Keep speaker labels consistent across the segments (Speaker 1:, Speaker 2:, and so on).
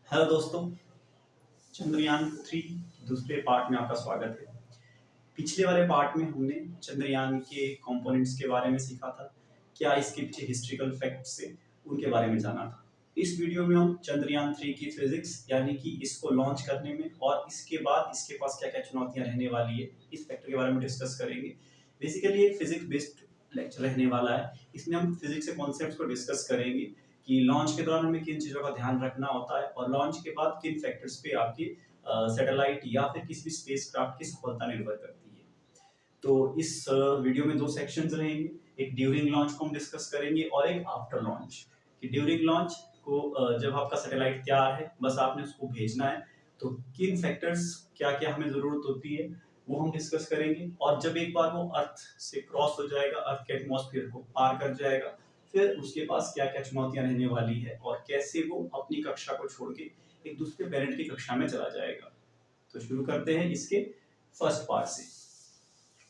Speaker 1: Hello दोस्तों, चंद्रयान 3 दूसरे part में आपका स्वागत है। पिछले वाले पार्ट में हमने चंद्रयान के कंपोनेंट्स के बारे में सीखा था, क्या इसके पीछे हिस्ट्रिकल फैक्ट्स से उनके बारे में जाना था। इस वीडियो में हम चंद्रयान 3 की फिजिक्स यानी कि इसको लॉन्च करने में और इसके बाद इसके पास क्या क्या चुनौतियां रहने वाली है, इस फैक्टर के बारे में डिस्कस करेंगे। बेसिकली एक फिजिक्स बेस्ड लेक्चर रहने वाला है। इसमें हम फिजिक्स के कॉन्सेप्ट्स को डिस्कस करेंगे कि लॉन्च के दौरान हमें किन चीज़ों का ध्यान रखना होता है और लॉन्च के बाद किन फैक्टर्स पे आपकी सैटेलाइट या फिर किसी भी स्पेसक्राफ्ट की सफलता निर्भर करती है। तो इस वीडियो में दो सेक्शंस रहेंगे, एक ड्यूरिंग लॉन्च को हम डिस्कस करेंगे और एक आफ्टर लॉन्च। कि ड्यूरिंग लॉन्च को जब आपका सैटेलाइट तैयार है, बस आपने उसको भेजना है, तो किन फैक्टर्स क्या क्या हमें ज़रूरत होती है वो हम डिस्कस करेंगे। और जब एक बार वो अर्थ से क्रॉस हो जाएगा, अर्थ के एटमॉस्फेयर को पार कर जाएगा, फिर उसके पास क्या क्या चुनौतियां रहने वाली है और कैसे वो अपनी कक्षा को छोड़ के एक दूसरे प्लेनेट की कक्षा में चला जाएगा। तो शुरू करते हैं इसके फर्स्ट पार्ट से।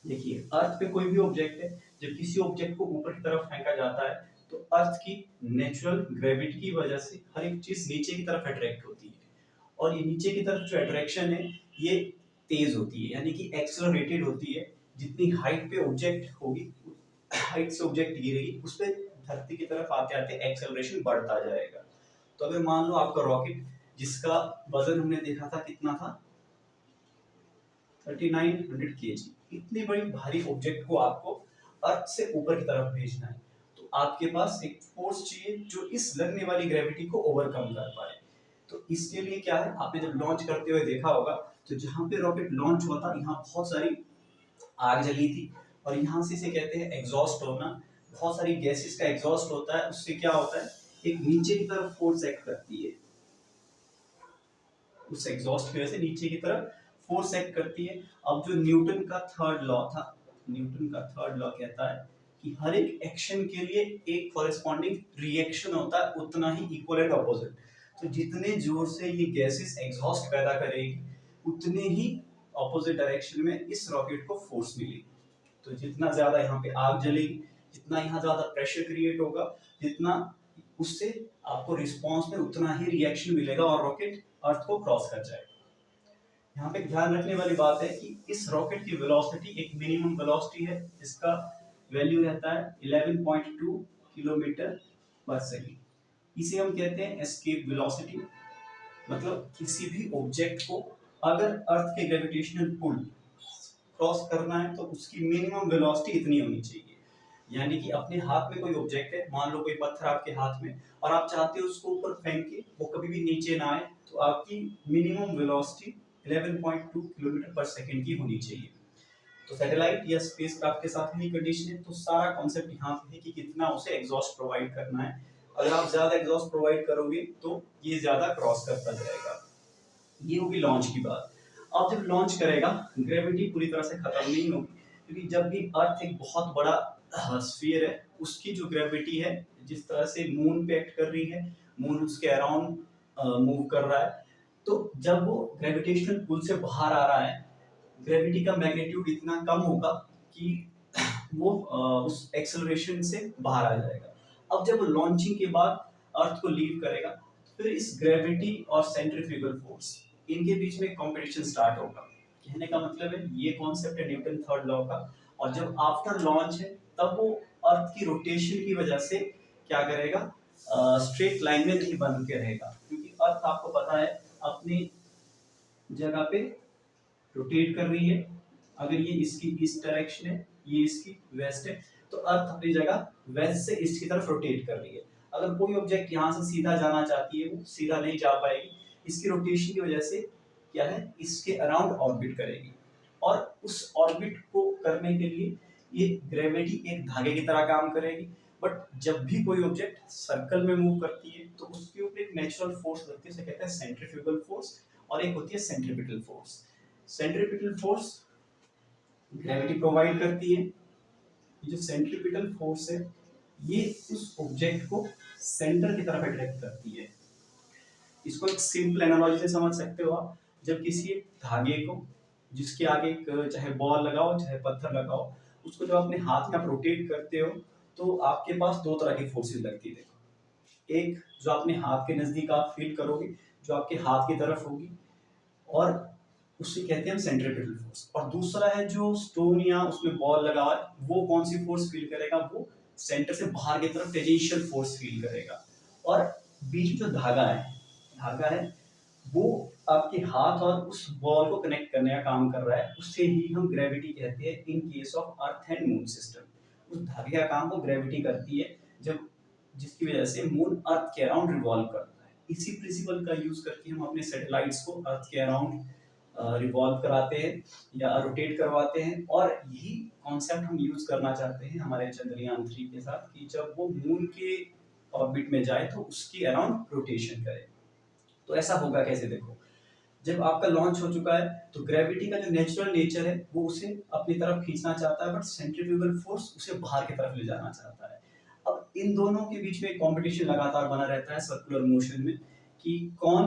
Speaker 1: देखिए, अर्थ पे कोई भी ऑब्जेक्ट है, जब किसी ऑब्जेक्ट को ऊपर की तरफ फेंका जाता है तो अर्थ की नेचुरल ग्रेविटी की वजह से हर एक चीज नीचे की तरफ अट्रैक्ट होती है। और ये नीचे की तरफ जो अट्रैक्शन है ये तेज होती है, यानी कि एक्सेलरेटेड होती है। जितनी हाइट पे ऑब्जेक्ट होगी, हाइट से ऑब्जेक्ट गिरेगी, उस पर धरती की तरफ आते आते एक्सेलरेशन बढ़ता जाएगा। तो अगर मान लो आपका रॉकेट, जिसका वजन हमने देखा था कितना था, 3900 kg, इतनी बड़ी भारी ऑब्जेक्ट को आपको अर्थ से ऊपर की तरफ भेजना है, तो आपके पास एक फोर्स चाहिए जो इस लगने वाली ग्रेविटी को ओवरकम कर पाए। तो इसके लिए क्या है, आपने जब लॉन्च करते हुए देखा होगा, तो जहां पे रॉकेट लॉन्च हुआ था यहाँ बहुत सारी आग जली थी, और यहाँ से इसे कहते हैं एग्जॉस्ट होना। बहुत सारी गैसेस का एग्जॉस्ट होता है, उससे क्या होता है, एक नीचे की तरफ फोर्स एक्ट करती है। उस एग्जॉस्ट की वजह से नीचे की तरफ फोर्स एक्ट करती है। अब जो न्यूटन का थर्ड लॉ था, न्यूटन का थर्ड लॉ कहता है कि हर एक एक्शन के लिए एक कॉरेस्पॉन्डिंग रिएक्शन होता है, उतना ही इक्वल एंड ऑपोजिट। तो जितने जोर से ये गैसेस एग्जॉस्ट पैदा करेगी, उतने ही ऑपोजिट डायरेक्शन में इस रॉकेट को फोर्स मिलेगी। तो जितना ज्यादा यहाँ पे आग जलेगी, जितना यहाँ ज्यादा प्रेशर क्रिएट होगा, जितना उससे आपको रिस्पॉन्स में उतना ही रिएक्शन मिलेगा और रॉकेट अर्थ को क्रॉस कर जाएगा। यहाँ पे ध्यान रखने वाली बात है कि इस रॉकेट की वेलोसिटी एक मिनिमम वेलोसिटी है, जिसका वैल्यू रहता है 11.2 किलोमीटर पर सेकेंड। इसे हम कहते हैं एस्केप वेलोसिटी। मतलब किसी भी ऑब्जेक्ट को अगर अर्थ के ग्रेविटेशनल पुल क्रॉस करना है तो उसकी मिनिमम वेलोसिटी इतनी होनी चाहिए। यानी कि अपने हाथ में कोई ऑब्जेक्ट है, मान लो कोई पत्थर आपके हाथ में, और आप चाहते हो उसको ऊपर फेंक के वो कभी भी नीचे ना आए, तो आपकी मिनिमम वेलोसिटी 11.2 किलोमीटर पर सेकंड की होनी चाहिए। तो सैटेलाइट या स्पेसक्राफ्ट के साथ ही कंडीशन है, तो सारा कॉन्सेप्ट यहाँ पे है कि कितना उसे एग्जॉस्ट प्रोवाइड करना है। अगर आप ज्यादा एग्जॉस्ट प्रोवाइड करोगे तो ये ज्यादा क्रॉस करता जाएगा। ये होगी लॉन्च की बात। अब जब लॉन्च करेगा, ग्रेविटी पूरी तरह से खत्म नहीं होगी, क्योंकि जब भी अर्थ एक बहुत बड़ा स्फीयर है, उसकी जो ग्रेविटी है, जिस तरह से मून पे एक्ट कर रही है, मून उसके अराउंड मूव कर रहा है, तो जब वो ग्रेविटेशनल पुल से बाहर आ रहा है, ग्रेविटी का मैग्नीट्यूड इतना कम होगा कि वो उस एक्सेलरेशन से बाहर आ जाएगा। अब जब लॉन्चिंग के बाद अर्थ को लीव करेगा, फिर इस ग्रेविटी और सेंट्रीफ्यूगल फोर्स, इनके बीच में कंपटीशन स्टार्ट होगा। कहने का मतलब है, ये कॉन्सेप्ट है न्यूटन थर्ड लॉ का। और जब आफ्टर लॉन्च है, तब वो अर्थ की रोटेशन की वजह से क्या करेगा, स्ट्रेट लाइन में नहीं बन के रहेगा, क्योंकि अर्थ आपको पता है अपनी जगह पे रोटेट कर रही है। अगर ये इसकी ईस्ट डायरेक्शन है, ये इसकी वेस्ट है, तो अर्थ अपनी जगह वेस्ट से ईस्ट की तरफ रोटेट कर रही है। अगर कोई ऑब्जेक्ट यहाँ से सीधा जाना चाहती है, वो सीधा नहीं जा पाएगी, इसकी रोटेशन की वजह से क्या है, इसके अराउंड ऑर्बिट करेगी। और उस ऑर्बिट को करने के लिए ये ग्रेविटी एक धागे की तरह काम करेगी। बट जब भी कोई ऑब्जेक्ट सर्कल में मूव करती है, तो उसके ऊपर एक नेचुरल फोर्स लगती है, उसे कहते हैं सेंट्रीफ्यूगल फोर्स, और एक होती है centripetal force. Centripetal force gravity provide करती है। ये जो सेंट्रीपिटल फोर्स है, ये उस ऑब्जेक्ट को सेंटर की तरफ अट्रैक्ट करती है। इसको एक सिंपल एनालॉजी से समझ सकते हो आप। जब किसी एक धागे को, जिसके आगे चाहे बॉल लगाओ चाहे पत्थर लगाओ, उसको जब अपने हाथ में आप रोटेट करते हो, तो आपके पास दो तरह की फोर्सेस लगती है। एक जो अपने हाथ के नजदीक आप फील करोगे, जो आपके हाथ की तरफ होगी, और उससे कहते हैं हम सेंट्रीपिटल फोर्स। और दूसरा है जो स्टोन या उसमें बॉल लगा हुआ है, वो कौन सी फोर्स फील करेगा, वो सेंटर से बाहर की तरफ टेंजेंशियल फोर्स फील करेगा। और बीच में जो धागा है वो आपके हाथ और उस बॉल को कनेक्ट करने का काम कर रहा है, उससे ही हम ग्रेविटी कहते हैं in case of earth and moon system. उस धागे का काम वो ग्रेविटी करती है, जब जिसकी वजह से मून अर्थ के अराउंड रिवॉल्व करता है। इसी प्रिंसिपल का यूज करके हम अपने सैटेलाइट्स को अर्थ के अराउंड रिवॉल्व कराते हैं या रोटेट करवाते हैं, और यही कॉन्सेप्ट हम यूज करना चाहते हैं हमारे चंद्रयान 3 के साथ, कि जब वो मून के ऑर्बिट में जाए तो उसके अराउंड रोटेशन करे। तो ऐसा होगा कैसे, देखो जब आपका लॉन्च हो चुका है तो ग्रेविटी का जो नेचुरल नेचर है वो उसे अपनी तरफ खींचना चाहता है, बट सेंट्रीफ्यूगल फोर्स उसे बाहर की तरफ ले जाना चाहता है। अब इन दोनों के बीच में कंपटीशन लगातार बना रहता है सर्कुलर मोशन में, कि कौन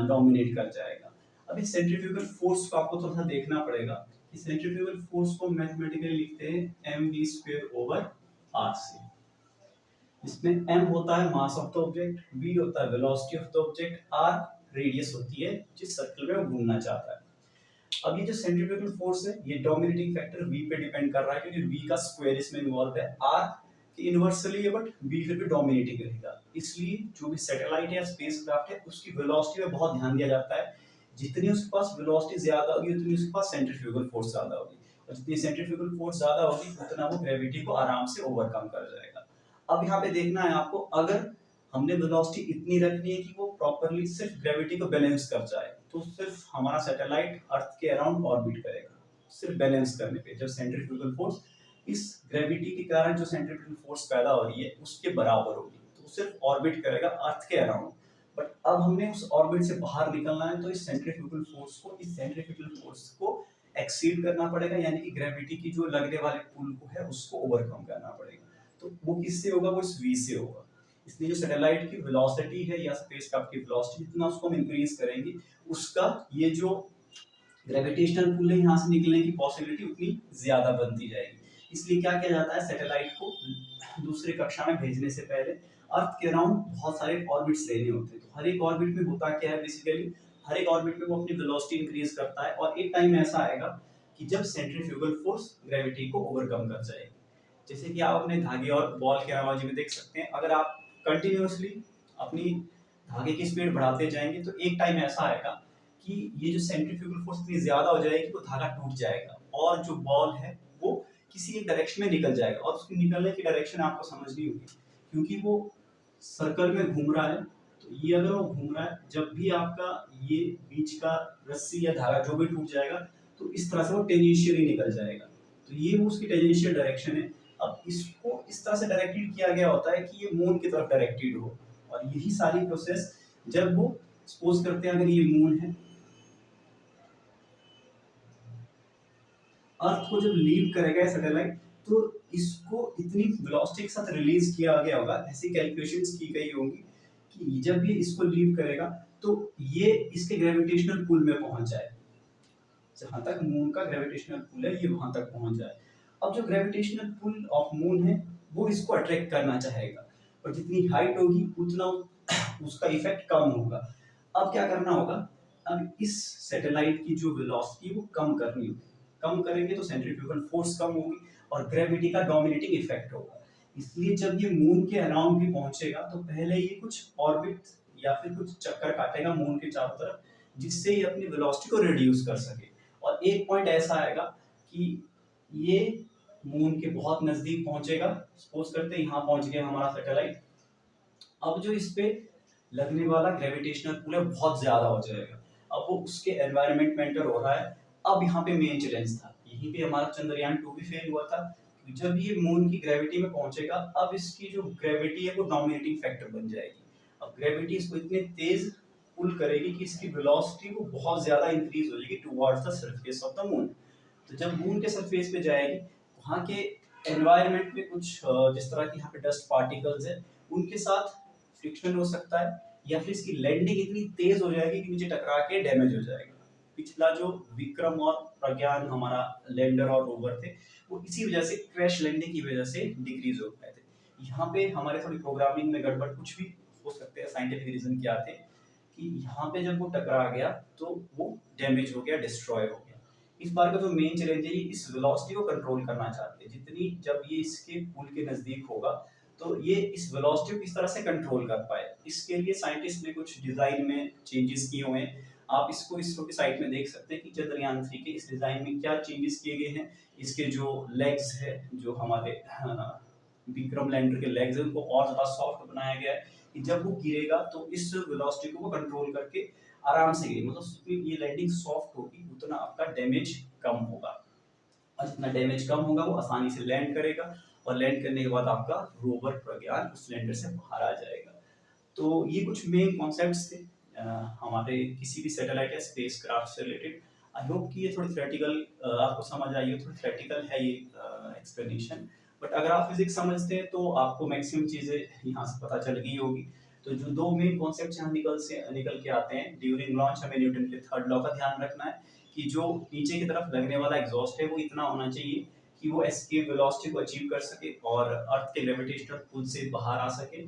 Speaker 1: डोमिनेट कर जाएगा। अभी सेंट्रीफ्यूगल फोर्स को आपको थोड़ा सा देखना पड़ेगा कि सेंट्रीफ्यूगल फोर्स को मैथमेटिकली लिखते हैं mv²/r से। इसमें m होता है mass of the object, v होता है velocity of the object, r radius होती है जिस सर्कल में वो घूमना चाहता है। अब ये जो सेंट्रीफ्यूगल फोर्स है ये डोमिनेटिंग फैक्टर v पे डिपेंड कर रहा है, क्योंकि v का स्क्वायर इसमें इन्वॉल्व है, r के इनवर्सली है, बट v फिर भी डोमिनेटिंग रहेगा। इसलिए जो भी सैटेलाइट या स्पेसक्राफ्ट है उसकी वेलोसिटी पे बहुत ध्यान दिया जाता है। जितनी उसके पास वेलोसिटी ज्यादा होगी उतनी उसके पास सेंट्रीफ्यूगल फोर्स ज्यादा होगी, और जितनी सेंट्रीफ्यूगल फोर्स ज्यादा होगी उतना वो ग्रेविटी को आराम से ओवरकम कर जाएगा। अब यहाँ पे देखना है आपको, अगर हमने वेलोसिटी इतनी रखनी है कि वो प्रॉपर्ली सिर्फ ग्रेविटी को बैलेंस कर जाए, तो सिर्फ हमारा सैटेलाइट अर्थ के अराउंड ऑर्बिट करेगा, सिर्फ बैलेंस करने पे। जब सेंट्रीफ्यूगल फोर्स इस ग्रेविटी के कारण जो सेंट्रीफ्यूगल फोर्स पैदा हो रही है उसके बराबर होगी, तो सिर्फ ऑर्बिट करेगा अर्थ के अराउंड। बट अब हमने उस ऑर्बिट से बाहर निकलना है, तो इस सेंट्रीफ्यूगल फोर्स को एक्सीड करना पड़ेगा, यानी कि ग्रेविटी की जो लगने वाले पुल को है उसको ओवरकम करना पड़ेगा। तो वो किससे होगा, वो इस v से होगा। इसलिए जो सैटेलाइट की वेलोसिटी है या स्पेसक्राफ्ट की वेलोसिटी जितना उसको हम इंक्रीज करेंगे, उसका ये जो ग्रेविटेशनल पुल है यहाँ से निकलने की पॉसिबिलिटी उतनी ज्यादा बनती जाएगी। इसलिए क्या किया जाता है, सैटेलाइट को दूसरी कक्षा में भेजने से पहले अर्थ के अराउंड बहुत सारे ऑर्बिट्स लेने होते हैं। तो हर एक ऑर्बिट में होता क्या है, बेसिकली हर एक ऑर्बिट में वो अपनी वेलोसिटी इंक्रीज करता है, और एक टाइम ऐसा आएगा कि जब सेंट्रीफ्यूगल फोर्स ग्रेविटी को ओवरकम कर जाएगी। जैसे कि आप अपने धागे और बॉल के एनालॉजी में देख सकते हैं, अगर आप कंटिन्यूअसली अपनी धागे की स्पीड बढ़ाते जाएंगे तो एक टाइम ऐसा आएगा कि ये जो सेंट्रीफ्यूगल फोर्स इतनी ज्यादा हो जाएगी तो धागा टूट जाएगा, और जो बॉल है वो किसी एक डायरेक्शन में निकल जाएगा, और उसकी निकलने की डायरेक्शन आपको समझनी होगी, क्योंकि वो सर्कल में घूम रहा है। तो ये अगर वो घूम रहा है, जब भी आपका ये बीच का रस्सी या धागा जो भी टूट जाएगा तो इस तरह से वो टेंजेंशियली निकल जाएगा। तो ये उसकी टेंजेंशियल डायरेक्शन है। अब इसको इस तरह से डायरेक्टेड किया गया होता है कि ये मून की तरफ डायरेक्टेड हो, और यही सारी प्रोसेस जब वो सपोज करते हैं अगर ये मून है, अर्थ को जब लीव करेगा सैटेलाइट, तो इसको इतनी वेलोसिटी के साथ रिलीज किया गया होगा, ऐसी कैलकुलेशंस की गई होंगी कि जब ये इसको लीव करेगा तो ये इसके ग्रेविटेशनल पुल में पहुंच जाए, जहां तक मून का ग्रेविटेशनल पुल है ये वहां तक पहुंच जाए। अब जो ग्रेविटेशनल पुल ऑफ मून है वो इसको अट्रैक्ट करना चाहेगा, और जितनी हाइट होगी उतना उसका इफेक्ट कम होगा। अब क्या करना होगा, अब इस सैटेलाइट की जो वेलोसिटी वो कम करनी होगी, कम करेंगे तो सेंट्रीफ्यूगल फोर्स कम होगी और ग्रेविटी का डोमिनेटिंग इफेक्ट होगा। इसलिए जब ये मून के अराउंड भी पहुंचेगा तो पहले ये कुछ ऑर्बिट या फिर कुछ चक्कर काटेगा मून के चारों तरफ, जिससे ये अपनी वेलोसिटी को रिड्यूस कर सके। और एक पॉइंट ऐसा आएगा कि ये मून के बहुत नजदीक पहुंचेगा, सपोज करते हैं यहाँ पहुंच गया हमारा सैटेलाइट। अब जो इस पे लगने वाला ग्रेविटेशनल पुल है बहुत ज्यादा हो जाएगा, अब वो उसके एनवायरनमेंट में एंटर हो रहा है। अब यहाँ पे मेन चैलेंज था, यहीं पे हमारा चंद्रयान 2 भी फेल हुआ था। जब ये मून की ग्रेविटी में पहुंचेगा, अब इसकी जो ग्रेविटी है वो डोमिनेटिंग फैक्टर बन जाएगी। अब ग्रेविटी इसको इतने तेज पुल करेगी कि इसकी वेलोसिटी वो बहुत ज्यादा इंक्रीज हो जाएगी towards the surface of the moon. तो जब मून के सरफेस पे जाएगी, वहाँ के एनवायरनमेंट में कुछ जिस तरह की यहाँ पे डस्ट पार्टिकल्स है उनके साथ फ्रिक्शन हो सकता है, या फिर इसकी लैंडिंग इतनी तेज हो जाएगी कि नीचे टकरा के डैमेज हो जाएगा। पिछला जो विक्रम और प्रज्ञान हमारा लैंडर और रोवर थे वो इसी वजह से क्रैश लैंडिंग की वजह से डिक्रीज हो पाए थे। यहाँ पे हमारे थोड़ी प्रोग्रामिंग में गड़बड़ कुछ भी हो सकते हैं, साइंटिफिक रीजन क्या थे कि यहाँ पे जब वो टकरा गया तो वो डैमेज हो गया, डिस्ट्रॉय हो गया। इस बार का जो मेन चैलेंज है, ये इस वेलोसिटी को कंट्रोल करना चाहते हैं। जितनी जब ये इसके पुल के नजदीक होगा तो ये इस वेलोसिटी को किस तरह से कंट्रोल कर पाए, इसके लिए साइंटिस्ट ने कुछ डिजाइन में चेंजेस किए हुए हैं। आप इसको इसरो की साइट में देख सकते हैं कि चंद्रयान 3 के इस डिजाइन में क्या चेंजेस किए गए हैं। इसके जो लेग्स है, जो हमारे विक्रम लैंडर के लेग्स है, उनको और ज्यादा सॉफ्ट बनाया गया है कि जब वो गिरेगा तो इस वेलोसिटी को वो कंट्रोल करके आराम से गिरे, मतलब ये लैंडिंग सॉफ्ट होगी, उतना आपका डैमेज कम होगा, और जितना डैमेज कम होगा वो आसानी से लैंड करेगा, और लैंड करने के बाद आपका रोवर प्रज्ञान उस लैंडर से बाहर आ जाएगा। तो ये कुछ मेन कॉन्सेप्ट्स थे हमारे किसी भी सैटेलाइट या स्पेस क्राफ्ट से रिलेटेड। आई होप कि ये थोड़ी थ्योरेटिकल आपको समझ आई हो, थोड़ी थ्योरेटिकल है ये एक्सप्लेनेशन, बट अगर आप फिजिक्स समझते हैं तो आपको मैक्सिमम चीज़ें यहाँ से पता चल गई होगी। तो जो दो मेन कॉन्सेप्ट यहाँ निकल के आते हैं ड्यूरिंग लॉन्च, हमें न्यूटन के थर्ड लॉ का ध्यान रखना है कि जो नीचे की तरफ लगने वाला एग्जॉस्ट है वो इतना होना चाहिए कि वो एस्केप वेलोसिटी को अचीव कर सके और अर्थ के ग्रेविटेशनल पुल से बाहर आ सके।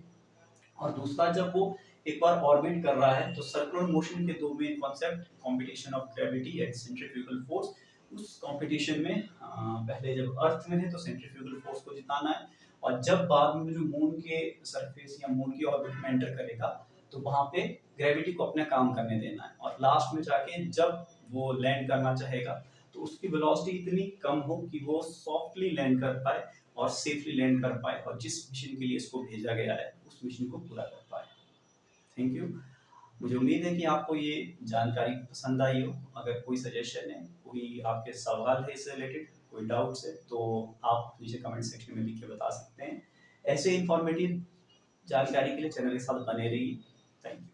Speaker 1: और दूसरा, जब वो एक बार ऑर्बिट कर रहा है तो सर्कुलर मोशन के दो main concept, competition of gravity and centrifugal force, उस कंपटीशन में पहले जब अर्थ में है तो सेंट्रीफ्यूगल फोर्स को जिताना है, और जब बाद में जो मून के सरफेस या मून की ऑर्बिट में एंटर करेगा तो वहां पे ग्रेविटी को अपना काम करने देना है, और लास्ट में जाके जब वो लैंड करना चाहेगा तो उसकी वेलोसिटी इतनी कम हो कि वो सॉफ्टली लैंड कर पाए और सेफली लैंड कर पाए, और जिस मिशन के लिए इसको भेजा गया है उस मिशन को पूरा कर पाए। Thank you. मुझे उम्मीद है कि आपको ये जानकारी पसंद आई हो। अगर कोई सजेशन है, कोई आपके सवाल है इससे रिलेटेड, कोई डाउट्स है, तो आप नीचे कमेंट सेक्शन में लिख के बता सकते हैं। ऐसे इंफॉर्मेटिव जानकारी के लिए चैनल के साथ बने रहिए। Thank you.